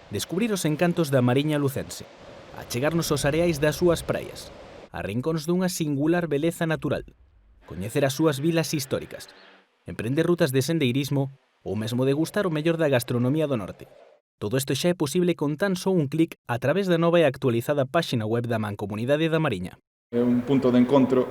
Descubrir os encantos da Mariña lucense, achegarnos aos areais das súas praias, a rincóns dunha singular beleza natural, coñecer as súas vilas históricas, emprender rutas de sendeirismo ou mesmo degustar o mellor da gastronomía do norte. Todo isto xa é posible con tan só un clic a través da nova e actualizada páxina web da Mancomunidade da Mariña. É un punto de encontro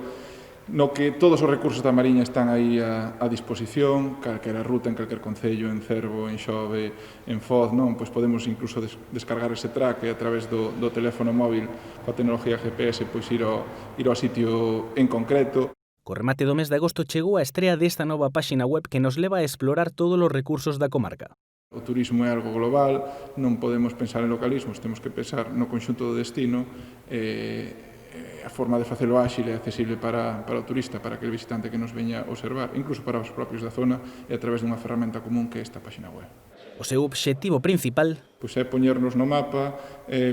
no que todos os recursos da Mariña están aí a disposición, calquera ruta en calquer concello, en Cervo, en Xove, en Foz, non? Pois podemos incluso descargar ese track e a través do teléfono móvil coa tecnología GPS pois ir ao sitio en concreto. Co remate do mes de agosto chegou a estrea desta nova páxina web que nos leva a explorar todos os recursos da comarca. O turismo é algo global, non podemos pensar en localismos, temos que pensar no conxunto do destino. A forma de facelo áxil e accesible para o turista, para aquele visitante que nos veña a observar, incluso para os propios da zona, e a través dunha ferramenta común que é esta páxina web. O seu obxectivo principal Pois é poñernos no mapa,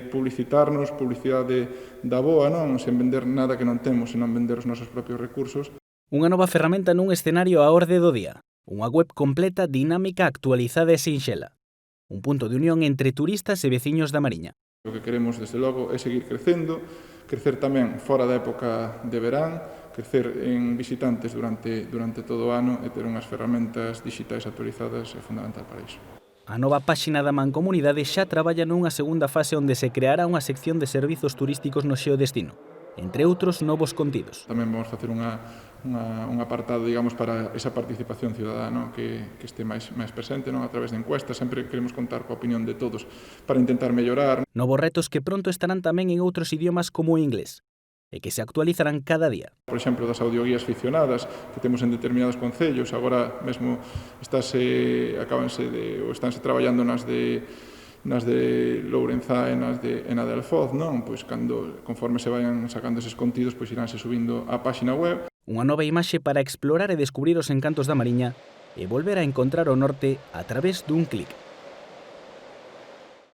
publicitarnos, publicidade da boa, non? Sen vender nada que non temos, senón vender os nosos propios recursos. Unha nova ferramenta nun escenario á orde do día. Unha web completa, dinámica, actualizada e sinxela. Un punto de unión entre turistas e veciños da Mariña. O que queremos, desde logo, é seguir crecendo, crecer tamén fora da época de verán, crecer en visitantes durante todo o ano e ter unhas ferramentas digitais actualizadas é fundamental para iso. A nova páxina da Mancomunidade xa traballa nunha segunda fase onde se creará unha sección de servizos turísticos no xeodestino, entre outros novos contidos. Tamén vamos facer un apartado, digamos, para esa participación cidadana, que este máis presente, non, a través de encuestas. Sempre queremos contar coa opinión de todos para intentar mellorar. Novos retos que pronto estarán tamén en outros idiomas como o inglés, e que se actualizarán cada día. Por exemplo, das audioguías ficcionadas que temos en determinados concellos, agora mesmo estánse traballando nas de Lourenzá e na de Alfoz, non? Pois conforme se vayan sacando eses contidos, pois iránse subindo á páxina web. Unha nova imaxe para explorar e descubrir os encantos da Mariña e volver a encontrar o norte a través dun clic.